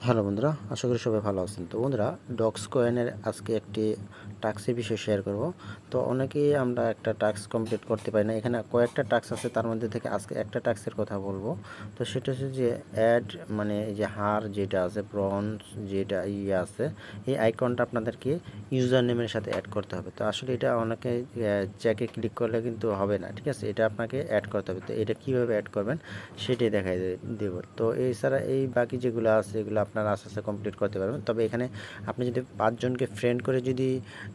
Hello বন্ধুরা, আশা করি সবাই ভালো আছেন। তো বন্ধুরা, ডক্স কয়েনের আজকে একটি টাস্কের বিষয় শেয়ার করব। তো অনেকেই আমরা একটা টাস্ক কমপ্লিট করতে পারি না। এখানে কয়েকটা টাস্ক আছে, তার মধ্যে থেকে আজকে একটা টাস্কের কথা বলবো। তো সেটা হচ্ছে যে অ্যাড, মানে এই যে হার যেটা আছে, ব্রঞ্জ যেটা আছে, এই আইকনটা আপনাদেরকে ইউজার নেমের সাথে অ্যাড করতে হবে। তো আসলে এটা অনেকে চেকে ক্লিক করলে কিন্তু হবে না, ঠিক আছে? এটা আপনাকে অ্যাড করতে হবে। তো এটা কীভাবে অ্যাড করবেন সেটাই দেখাই দেব। তো এছাড়া এই বাকি যেগুলো আছে এগুলো আপনারা আস্তে আস্তে কমপ্লিট করতে পারবেন। তবে এখানে আপনি যদি 5 জনকে ফ্রেন্ড করে যদি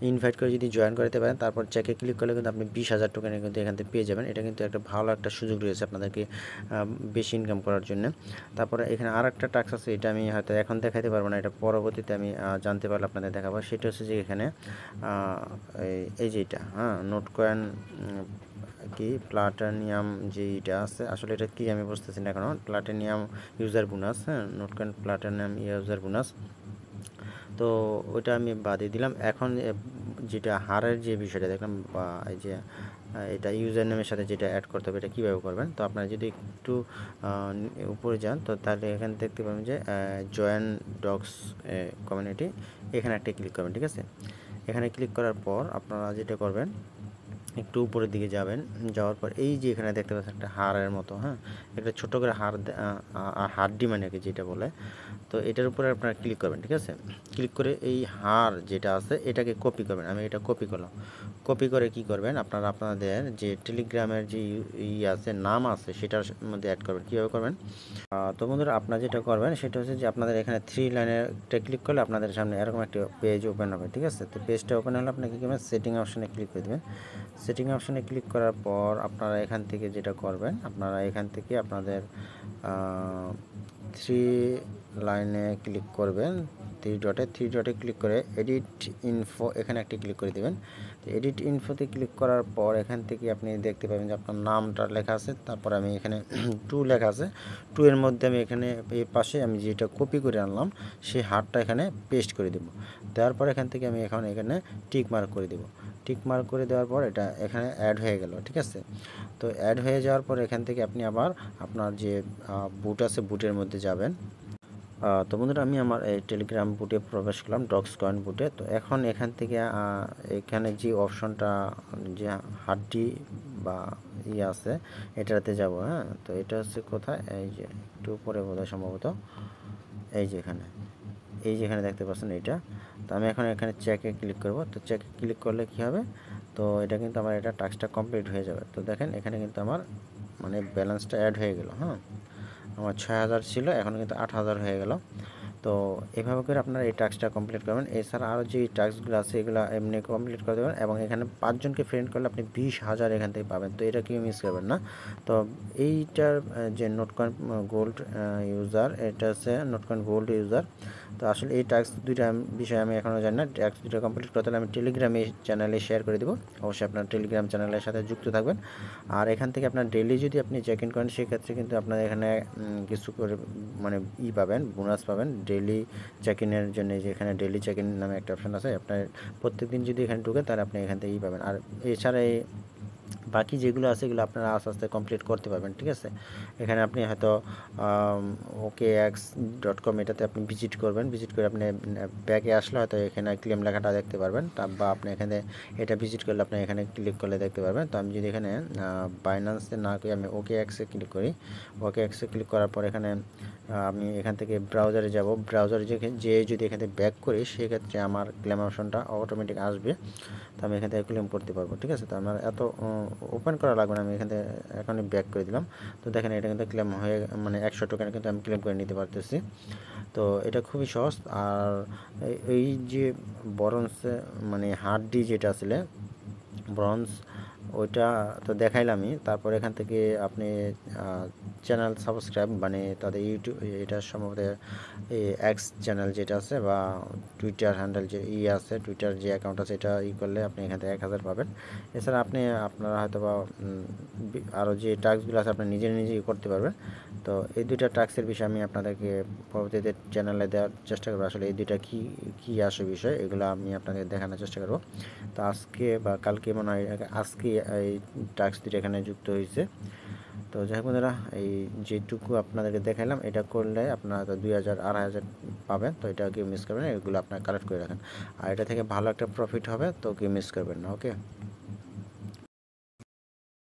ইনভাইট করে যদি জয়েন করতে পারেন, তারপর চেকে ক্লিক করলে কিন্তু আপনি 20,000 টোকেন কিন্তু এখান থেকে পেয়ে যাবেন। এটা কিন্তু একটা ভালো একটা সুযোগ রয়েছে আপনাদেরকে বেশি ইনকাম করার জন্য। তারপরে এখানে আর একটা টাস্ক আছে, এটা আমি হয়তো এখন দেখাতে পারবো না, এটা পরবর্তীতে আমি জানতে পারলে আপনাদের দেখাবো। সেটা হচ্ছে যে এখানে এই যে এটা, নোট কয়েন কি প্লাটানিয়াম যেইটা আছে, আসলে এটা কি আমি বুঝতেছি না এখনো। Platinum user bonus, note coin platinum user bonus. তো ওইটা আমি বাদই দিলাম। এখন যেটা হারের যে বিষয়টা দেখলাম, বা এই যে এটা ইউজার নেমের সাথে যেটা অ্যাড করতে হবে, এটা কীভাবে করবেন। তো আপনারা যদি একটু উপরে যান, তো তাহলে এখানে দেখতে পাবেন যে জয়েন ডক্স কমিউনিটি, এখানে একটা ক্লিক করবেন, ঠিক আছে? এখানে ক্লিক করার পর আপনারা যেটা করবেন, একটু উপরের দিকে যাবেন। যাওয়ার পর এই যে এখানে দেখতে পাচ্ছেন একটা হাড়ের মতো, একটা ছোট করে হাড্ডি মানে কি যেটা বলে। তো এটার উপরে আপনারা ক্লিক করবেন, ঠিক আছে? ক্লিক করে এই হাড় যেটা আছে এটাকে কপি করবেন। আমি এটা কপি করলাম। কপি করে কি করবেন, আপনারা আপনাদের যে টেলিগ্রামের যে আছে, নাম আছে, সেটার মধ্যে অ্যাড করবেন। কীভাবে করবেন? তো বন্ধুরা, আপনারা যেটা করবেন সেটা হচ্ছে যে আপনাদের এখানে 3 লাইনেরটা ক্লিক করলে আপনাদের সামনে এরকম একটা পেজ ওপেন হবে, ঠিক আছে? তো পেজটা ওপেন হলে আপনাকে কী করবেন, সেটিং অপশানে ক্লিক করে দেবেন। সেটিং অপশানে ক্লিক করার পর আপনারা এখান থেকে যেটা করবেন, আপনারা এখান থেকে আপনাদের 3 লাইনে ক্লিক করবেন। 3 ডটে ক্লিক করে এডিট ইনফো, এখানে একটি ক্লিক করে দেবেন। তো এডিট ইনফোতে ক্লিক করার পর এখান থেকে আপনি দেখতে পাবেন যে আপনার নামটা লেখা আছে। তারপর আমি এখানে 2 লেখা আছে। 2 এর মধ্যে আমি এখানে এই পাশে আমি যেটা কপি করে আনলাম সেই হারটা এখানে পেস্ট করে দেব। দেওয়ার পর এখান থেকে আমি এখানে টিক মার্ক করে দেব। টিক মার্ক করে দেওয়ার পর এটা এখানে অ্যাড হয়ে গেল, ঠিক আছে? তো অ্যাড হয়ে যাওয়ার পর এখান থেকে আপনি আবার আপনার যে বুট আছে, বুটের মধ্যে যাবেন। তো বন্ধুরা, আমি আমার এই টেলিগ্রাম বুটে প্রবেশ করলাম, ডক্স কয়েন বুটে। তো এখন এখান থেকে এখানে যে অপশনটা, যে হাড্ডি বা আছে, এটাতে যাব। তো এটা হচ্ছে কোথায়, এই যে একটু উপরে বোধহয় সম্ভবত, এই যে এখানে দেখতে পাচ্ছেন এইটা। তো আমি এখন এখানে চেকে ক্লিক করব। তো চেকে ক্লিক করলে কি হবে, তো এটা কিন্তু আমার এটা টাস্কটা কমপ্লিট হয়ে যাবে। তো দেখেন এখানে কিন্তু আমার মানে ব্যালেন্সটা অ্যাড হয়ে গেল। আমার 6,000 ছিল, এখন কিন্তু 8,000 হয়ে গেল। তো এভাবে করে আপনারা এই টাস্কটা কমপ্লিট করবেন। এছাড়া আরও যে টাস্কগুলো আছে এগুলো এমনি কমপ্লিট করে দেবেন, এবং এখানে 5 জনকে ফ্রেন্ড করলে আপনি 20,000 এখান থেকে পাবেন। তো এটা কেউ মিস করবেন না। তো এইটার যে নোটকয়েন গোল্ড ইউজার, এটা হচ্ছে নোটকয়েন গোল্ড ইউজার। তো আসলে এই টাস্ক দুইটা বিষয়ে আমি এখনও জানি না। টাস্ক দুটো কমপ্লিট করতে হলে আমি টেলিগ্রামে চ্যানেলে শেয়ার করে দেবো। অবশ্যই আপনার টেলিগ্রাম চ্যানেলের সাথে যুক্ত থাকবেন। আর এখান থেকে আপনার ডেইলি যদি আপনি চেক ইন করেন, সেক্ষেত্রে কিন্তু আপনার এখানে কিছু করে মানে পাবেন, বোনাস পাবেন ডেইলি চেক ইনের জন্য। যে এখানে ডেইলি চেক ইন নামে একটা অপশান আছে, আপনার প্রত্যেকদিন যদি এখানে ঢুকেন তাহলে আপনি এখান থেকেই পাবেন। আর এছাড়া বাকি যেগুলো আছে এগুলো আপনারা আস্তে আস্তে কমপ্লিট করতে পারবেন, ঠিক আছে? এখানে আপনি হয়তো OKX.com, এটাতে আপনি ভিজিট করবেন। ভিজিট করে আপনি ব্যাকে আসলে হয়তো এখানে ক্লেম লেখাটা দেখতে পারবেন। বা আপনি এখানে এটা ভিজিট করলে আপনি এখানে ক্লিক করলে দেখতে পারবেন। তো আমি যদি এখানে বাইন্যান্সে না করে আমি OKX-এ ক্লিক করি। OKX-এ ক্লিক করার পর এখানে আমি এখান থেকে ব্রাউজারে যাব। ব্রাউজারে যে যদি এখান থেকে ব্যাক করি, সেক্ষেত্রে আমার ক্লেম অপশনটা অটোমেটিক আসবে। তো আমি এখান থেকে ক্লেম করতে পারবো, ঠিক আছে? তো আমার এত ওপেন করা লাগবে না, আমি এখান থেকে এখনই ব্যাক করে দিলাম। তো দেখেন এটা কিন্তু ক্লেম হয়ে, মানে 100 টোকেন কিন্তু আমি ক্লেম করে নিতে পারতেছি। তো এটা খুবই সহজ। আর এই যে ব্রোঞ্জ, মানে হাড্ডি যেটা আসলে ব্রোঞ্জ, ওইটা তো দেখাইলামই। তারপর এখান থেকে আপনি চ্যানেল সাবস্ক্রাইব, মানে তাদের ইউটিউব, এটা সম্ভবত এক্স চ্যানেল যেটা আছে, বা টুইটার হ্যান্ডেল যে আছে, টুইটার যে অ্যাকাউন্ট আছে, এটা করলে আপনি এখান থেকে 1,000 পাবেন। এছাড়া আপনারা হয়তো বা আরও যে টাস্কগুলো আছে আপনি নিজেই করতে পারবেন। তো এই দুইটা টাস্কের বিষয়ে আমি আপনাদেরকে পরবর্তীতে চ্যানেলে দেওয়ার চেষ্টা করবো। আসলে এই দুইটা কী আসে বিষয়, এগুলো আমি আপনাদের দেখানোর চেষ্টা করবো। তো আজকে বা কালকে মনে হয়, আজকে এই টাস্ক দুটো এখানে যুক্ত হয়েছে। তো যাই হোক বন্ধুরা, এই যেটুকু আপনাদেরকে দেখাইলাম এটা করলে আপনারা তো 2000 2500 পাবেন। তো এটা কেউ মিস করবেন না, এগুলো আপনারা কালেক্ট করে রাখেন। আর এটা থেকে ভালো একটা প্রফিট হবে, তো কেউ মিস করবেন না। ওকে।